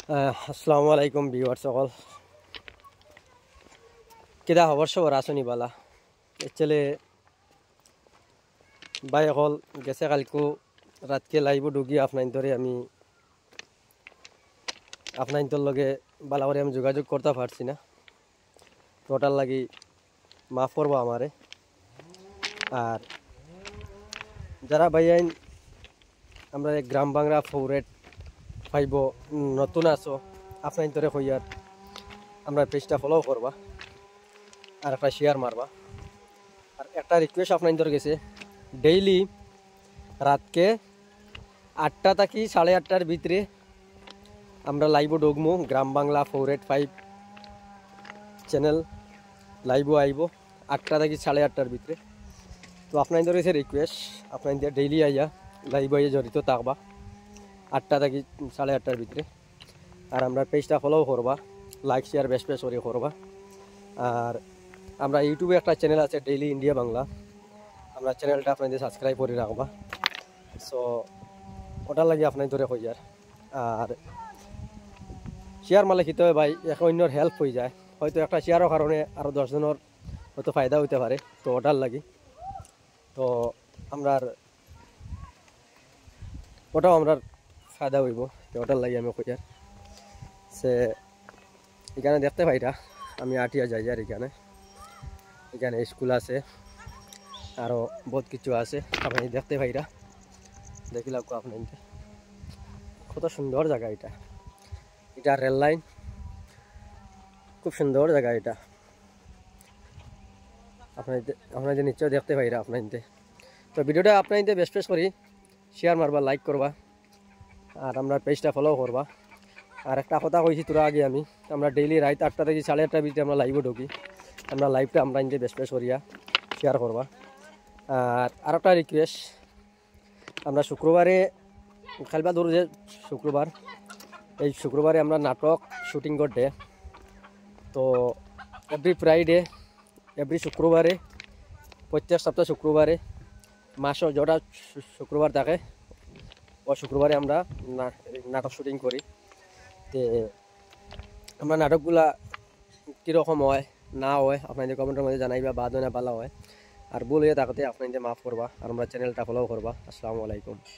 আসসালামু আলাইকুম ভিউয়ার সকল কিদা খবর সবর আসনি বালা একচুয়ালি বাই হল গেছে কালকু রাতকে লাইভ ঢুকি আপনার ধরে আমি আপনার লগে বালা করে আমি যোগাযোগ করতে পারছি না টোটাল লাগি মাফ করবো আমারে। আর যারা ভাইয়াইন আমরা গ্রাম বাংলা ফোরেট পাইব নতুন আছো আপনার ধরে হইয়ার আমরা পেজটা ফলো করবা আর একটা শেয়ার মারবা। আর একটা রিকোয়েস্ট আপনার ধরে গেছে ডেইলি রাতকে 8টা থেকে 8:30টার ভিতরে আমরা লাইভও ঢুকবো গ্রাম বাংলা 485 চ্যানেল লাইভও আইব 8টা থেকে 8:30টার ভিতরে। তো আপনার ধরে রিকোয়েস্ট আপনার ডেইলি আইয়া লাইভ আইয়া জড়িত থাকবা 8টা থেকে 8:30টার ভিতরে। আর আমরা পেজটা ফলো করবা লাইক শেয়ার বেশ বেশ করে করবা। আর আমরা ইউটিউবে একটা চ্যানেল আছে ডেইলি ইন্ডিয়া বাংলা আমরা চ্যানেলটা আপনাদের সাবস্ক্রাইব করে রাখবা। সো ওটার লাগে আপনার ধরে হয়ে যায়। আর শেয়ার মালে খেতে হয় ভাই এক অন্যর হেল্প হয়ে যায় হয়তো একটা শেয়ারের কারণে আরও 10 জনের হয়তো ফায়দা হইতে পারে। তো ওটার লাগি তো আমরার ওটাও আমরা ফায়দা হইব তো ওটার লাগি আমি কই আর সে এখানে দেখতে পাইটা আমি আটিয়া যাই আর এখানে স্কুল আছে আরও বহুত কিছু আছে আপনি দেখতে পাইরা দেখিলাম আপনার কত সুন্দর জায়গা এটা এটা রেল লাইন খুব সুন্দর জায়গা এটা আপনাদের নিশ্চয় দেখতে পাইরা আপনার। তো ভিডিওটা আপনার বেশ বেশ করি শেয়ার মারবা লাইক করবা আর আমরা পেজটা ফলো করবা। আর একটা কথা কইছি তোরা আগে আমরা ডেইলি রাত 8টা থেকে 8:30টার ভিতরে আমরা লাইভও ঢুকি আমরা লাইভটা আমরা বেশ বেশ করিয়া শেয়ার করবা। আর একটা রিকোয়েস্ট আমরা শুক্রবারে খালবা ধরু যে শুক্রবার এই শুক্রবারে আমরা নাটক শুটিং করতে তো এভরি ফ্রাইডে এভরি শুক্রবারে প্রত্যেক সপ্তাহ শুক্রবারে মাসও যেটা শুক্রবার থাকে ও শুক্রবারে আমরা নাটক শুটিং করি। তো আমরা নাটকগুলা কীরকম হয় না হয় আপনাদের কমেন্টের মধ্যে জানাইবা বাদ হয় না ভালো হয় আর ভুল হয়ে থাকতে আপনাদের মাফ করবা আর আমরা চ্যানেলটা ফলো করবা। আসসালামু আলাইকুম।